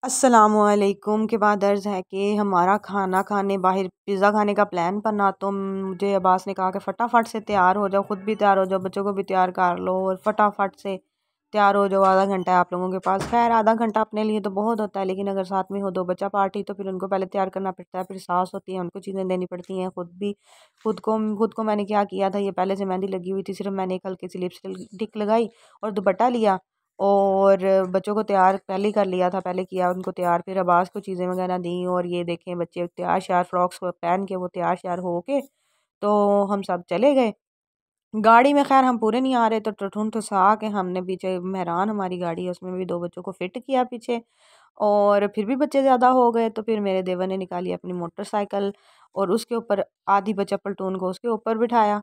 अस्सलामुअलैकुम के बाद अर्ज़ है कि हमारा खाना खाने बाहर पिज़्ज़ा खाने का प्लान बना तो मुझे अब्बास ने कहा कि फटाफट से तैयार हो जाओ, ख़ुद भी तैयार हो जाओ, बच्चों को भी तैयार कर लो और फटाफट से तैयार हो जाओ। आधा घंटा है आप लोगों के पास। खैर आधा घंटा अपने लिए तो बहुत होता है, लेकिन अगर साथ में हो दो बच्चा पार्टी तो फिर उनको पहले तैयार करना पड़ता है, फिर सास होती है उनको चीज़ें देनी पड़ती हैं। खुद को मैंने क्या किया था, ये पहले से मेहंदी लगी हुई थी, सिर्फ मैंने एक हल्की सी लिपस्टिक लगाई और दुपट्टा लिया और बच्चों को तैयार पहले ही कर लिया था, पहले किया उनको तैयार, फिर अब्बास को चीज़ें वगैरह दी और ये देखें बच्चे तैयार श्यार फ्रॉक्स पहन के वो तैयार श्यार हो के तो हम सब चले गए। गाड़ी में खैर हम पूरे नहीं आ रहे तो टठून ठुसा के हमने पीछे मेहरान हमारी गाड़ी है उसमें भी दो बच्चों को फिट किया पीछे, और फिर भी बच्चे ज़्यादा हो गए तो फिर मेरे देवर ने निकाली अपनी मोटरसाइकिल और उसके ऊपर आधी बच्चा पलटून को उसके ऊपर बिठाया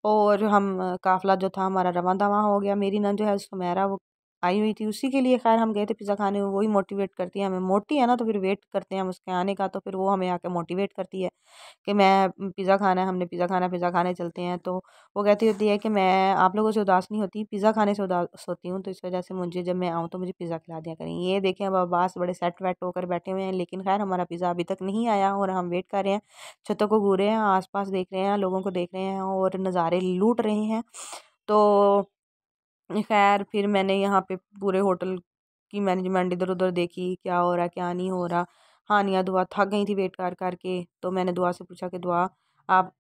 और हम काफ़िला जो था हमारा रवां दवां हो गया। मेरी नंद जो है सुमेरा वो आई हुई थी, उसी के लिए खैर हम गए थे पिज़्ज़ा खाने। वही मोटिवेट करती है हमें, मोटी है ना तो फिर वेट करते हैं हम उसके आने का, तो फिर वो हमें आके मोटिवेट करती है कि मैं पिज़्ज़ा खाना है, हमने पिज़्ज़ा खाना है, पिज़्ज़ा खाने चलते हैं। तो वो कहती होती है कि मैं आप लोगों से उदास नहीं होती, पिज़्ज़ा खाने से उदास होती हूँ, तो इस वजह से मुझे जब मैं आऊँ तो मुझे पिज़्ज़ा खिला दिया करें। ये देखें अब अब्बास बड़े सेट वेट होकर बैठे हुए हैं, लेकिन खैर हमारा पिज़्ज़ा अभी तक नहीं आया और हम वेट कर रहे हैं। छतों को घूर रहे हैं, आसपास देख रहे हैं, लोगों को देख रहे हैं और नज़ारे लूट रहे हैं। तो खैर फिर मैंने यहाँ पे पूरे होटल की मैनेजमेंट इधर उधर देखी, क्या हो रहा क्या नहीं हो रहा। हानिया दुआ थक गई थी वेट कर करके, तो मैंने दुआ से पूछा कि दुआ आप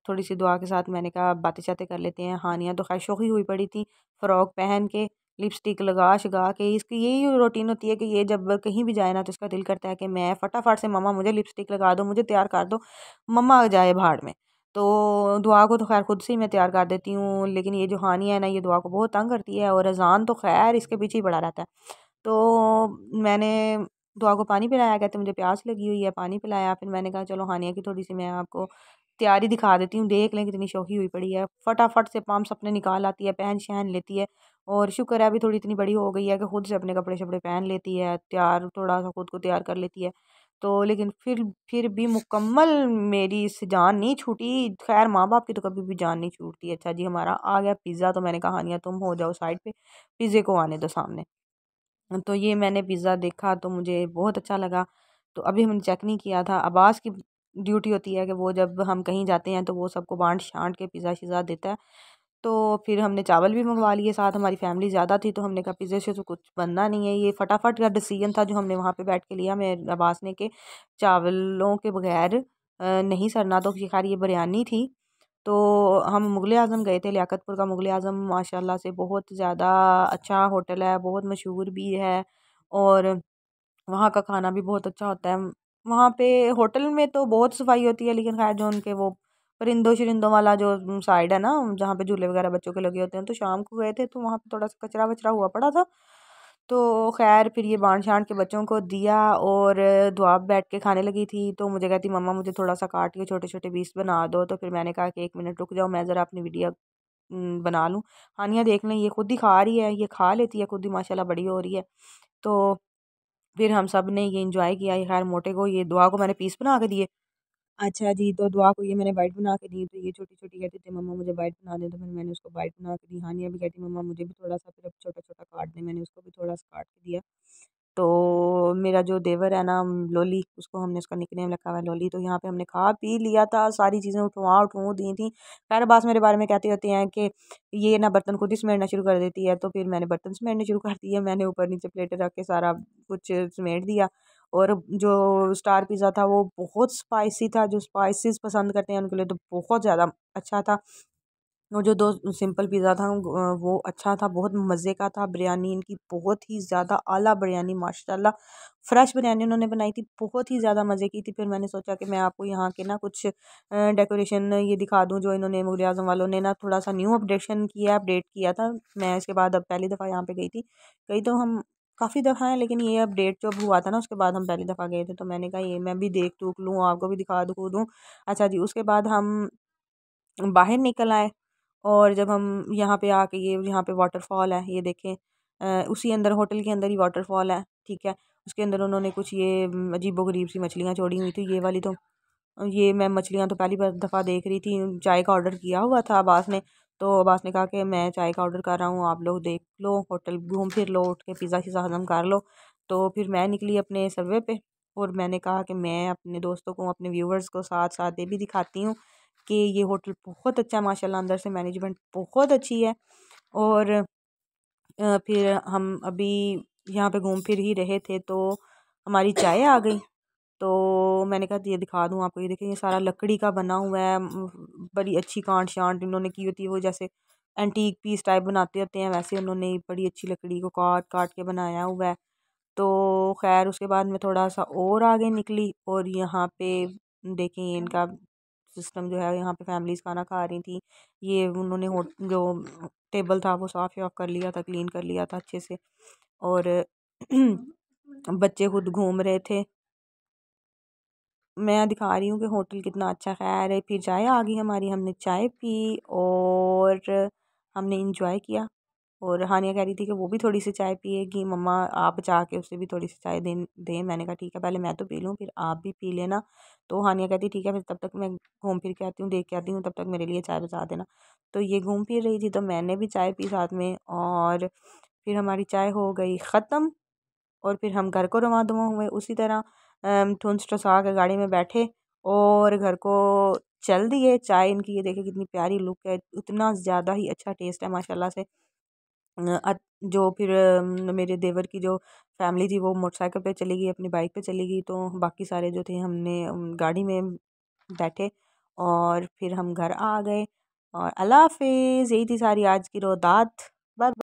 थोड़ी सी दुआ के साथ मैंने कहा बातें शातें कर लेते हैं। हानिया तो खैर शोखी हुई पड़ी थी, फ़्रॉक पहन के लिपस्टिक लगा शगा के। इसकी यही रूटीन होती है कि ये जब कहीं भी जाए ना तो इसका दिल करता है कि मैं फटाफट से मम्मा मुझे लिपस्टिक लगा दो, मुझे तैयार कर दो, मम्मा आ जाए भाड़ में। तो दुआ को तो खैर खुद से ही मैं तैयार कर देती हूँ, लेकिन ये जो हानिया है ना ये दुआ को बहुत तंग करती है और अजान तो खैर इसके पीछे ही पड़ा रहता है। तो मैंने दुआ को पानी पिलाया, कहते मुझे प्यास लगी हुई है, पानी पिलाया। फिर मैंने कहा चलो हानिया की थोड़ी सी मैं आपको तैयारी दिखा देती हूँ, देख लें कितनी शौकी हुई पड़ी है। फटाफट से पम्प्स अपने निकाल आती है, पहन शहन लेती है और शुक्र है अभी थोड़ी इतनी बड़ी हो गई है कि खुद से अपने कपड़े शपड़े पहन लेती है, तैयार थोड़ा सा खुद को तैयार कर लेती है। तो लेकिन फिर भी मुकम्मल मेरी इससे जान नहीं छूटी। खैर माँ बाप की तो कभी भी जान नहीं छूटती। अच्छा जी हमारा आ गया पिज़्ज़ा, तो मैंने कहा हानिया तुम हो जाओ साइड पे, पिज़्ज़े को आने दो सामने। तो ये मैंने पिज़्ज़ा देखा तो मुझे बहुत अच्छा लगा। तो अभी हमने चेक नहीं किया था। अब्बास की ड्यूटी होती है कि वो जब हम कहीं जाते हैं तो वो सबको बाँट छाँट के पिज़्ज़ा शिज़्ज़ा देता है। तो फिर हमने चावल भी मंगवा लिए साथ, हमारी फैमिली ज़्यादा थी तो हमने कहा पिज़्ज़े से तो कुछ बनना नहीं है। ये फटाफट का डिसीजन था जो हमने वहाँ पे बैठ के लिया मेरे अब्बास ने, कि चावलों के बगैर नहीं सरना। तो खैर ये बिरयानी थी। तो हम मुग़ल आज़म गए थे, लियाकतपुर का मुग़ल आज़म माशाल्लाह से बहुत ज़्यादा अच्छा होटल है, बहुत मशहूर भी है और वहाँ का खाना भी बहुत अच्छा होता है। वहाँ पे होटल में तो बहुत सफाई होती है, लेकिन खैर जो उनके वो परिंदों शरिंदों वाला जो साइड है ना जहाँ पे झूले वगैरह बच्चों के लगे होते हैं, तो शाम को गए थे तो वहाँ पे थोड़ा सा कचरा वचरा हुआ पड़ा था। तो खैर फिर ये बांट छांट के बच्चों को दिया और दुआ बैठ के खाने लगी थी। तो मुझे कहती मम्मा मुझे थोड़ा सा काट के छोटे छोटे पीस बना दो। तो फिर मैंने कहा कि एक मिनट रुक जाओ, मैं ज़रा अपनी वीडियो बना लूँ। हानिया देख लें, ये खुद ही खा रही है, ये खा लेती है खुद ही, माशाल्लाह बड़ी हो रही है। तो फिर हम सब ने ये एंजॉय किया। ये खैर मोटे को ये दुआ को मैंने पीस बना के दिए। अच्छा जी, तो दुआ को ये मैंने बाइट बना के दी, तो ये छोटी-छोटी कहती थी मम्मा मुझे बाइट बना दे, तो फिर मैंने उसको बाइट बना के दी। हानिया भी कहती मम्मा मुझे भी थोड़ा-सा फिर अब छोटा-छोटा काट दे, मैंने उसको भी थोड़ा-सा काट के दिया। तो मेरा जो देवर है ना लोली, उसको हमने उसका निकनेम रखा हुआ है लोली। तो यहाँ पे हमने खा पी लिया था, सारी चीज़ें उठवा-उठवू दी थी। खैर बास मेरे बारे में कहती होती हैं कि ये ना बर्तन खुद ही समेटना शुरू कर देती है, तो फिर मैंने बर्तन समेटने शुरू कर दिए। मैंने ऊपर-नीचे प्लेटें रख के सारा कुछ समेट दिया। और जो स्टार पिज़्ज़ा था वो बहुत स्पाइसी था, जो स्पाइसेस पसंद करते हैं उनके लिए तो बहुत ज़्यादा अच्छा था। और जो 2 सिंपल पिज़्ज़ा था वो अच्छा था, बहुत मज़े का था। बिरयानी इनकी बहुत ही ज़्यादा आला बिरयानी माशाल्लाह, फ्रेश बिरयानी उन्होंने बनाई थी, बहुत ही ज़्यादा मज़े की थी। फिर मैंने सोचा कि मैं आपको यहाँ के ना कुछ डेकोरेशन ये दिखा दूँ जो इन्होंने मुग़ल आज़म वालों ने ना थोड़ा-सा न्यू अपडेट किया था। मैं इसके बाद अब पहली दफ़ा यहाँ पे गई थी। गई तो हम काफ़ी दफ़ा हैं, लेकिन ये अपडेट जब हुआ था ना उसके बाद हम पहली दफ़ा गए थे, तो मैंने कहा ये मैं भी देख दुख लूँ, आपको भी दिखा दुखू दूँ। अच्छा जी, उसके बाद हम बाहर निकल आए और जब हम यहाँ पे आके ये यहाँ पे वाटरफॉल है ये देखें, उसी अंदर होटल के अंदर ही वाटरफॉल है, ठीक है। उसके अंदर उन्होंने कुछ ये अजीबोगरीब सी मछलियाँ छोड़ी हुई थी। ये वाली तो ये मैं मछलियाँ तो पहली बार दफ़ा देख रही थी। चाय का ऑर्डर किया हुआ था अब्बास ने, तो अब्बास ने कहा कि मैं चाय का ऑर्डर कर रहा हूँ, आप लोग देख लो, होटल घूम फिर लो, उठ के पिज़्ज़ा शिज़्ज़ा हज़म कर लो। तो फिर मैं निकली अपने सर्वे पे और मैंने कहा कि मैं अपने दोस्तों को, अपने व्यूवर्स को साथ साथ ये भी दिखाती हूँ कि ये होटल बहुत अच्छा है माशाल्लाह, अंदर से मैनेजमेंट बहुत अच्छी है। और फिर हम अभी यहाँ पे घूम फिर ही रहे थे तो हमारी चाय आ गई। तो मैंने कहा ये दिखा दूँ आपको, ये देखें ये सारा लकड़ी का बना हुआ है। बड़ी अच्छी कांट शांट इन्होंने की होती है, वो जैसे एंटीक पीस टाइप बनाते होते हैं वैसे उन्होंने बड़ी अच्छी लकड़ी को काट काट के बनाया हुआ है। तो खैर उसके बाद मैं थोड़ा सा और आगे निकली और यहाँ पे देखें इनका सिस्टम जो है, यहाँ पे फैमिलीज खाना खा रही थी। ये उन्होंने जो टेबल था वो साफ़ वाफ कर लिया था, क्लीन कर लिया था अच्छे से। और बच्चे खुद घूम रहे थे। मैं दिखा रही हूँ कि होटल कितना अच्छा। खैर है फिर चाय आ गई हमारी, हमने चाय पी और हमने इंजॉय किया। और हानिया कह रही थी कि वो भी थोड़ी सी चाय पिएगी, मम्मा आप जाके उसे भी थोड़ी सी चाय दें। मैंने कहा ठीक है, पहले मैं तो पी लूँ फिर आप भी पी लेना। तो हानिया कहती ठीक है, फिर तब तक मैं घूम फिर के आती हूँ, देख के आती हूँ, तब तक मेरे लिए चाय बचा देना। तो ये घूम फिर रही थी तो मैंने भी चाय पी साथ में, और फिर हमारी चाय हो गई ख़त्म। और फिर हम घर को रवाना दवा हुए उसी तरह ठुंस ठुसा के गाड़ी में बैठे और घर को चल दिए। चाय इनकी ये देखे कितनी प्यारी लुक है, उतना ज़्यादा ही अच्छा टेस्ट है माशाल्लाह से। जो फिर मेरे देवर की जो फैमिली थी वो मोटरसाइकिल पे चली गई, अपनी बाइक पे चली गई, तो बाकी सारे जो थे हमने गाड़ी में बैठे और फिर हम घर आ गए। और अल्लाह हाफिज़, यही थी सारी आज की रोदात। बाय।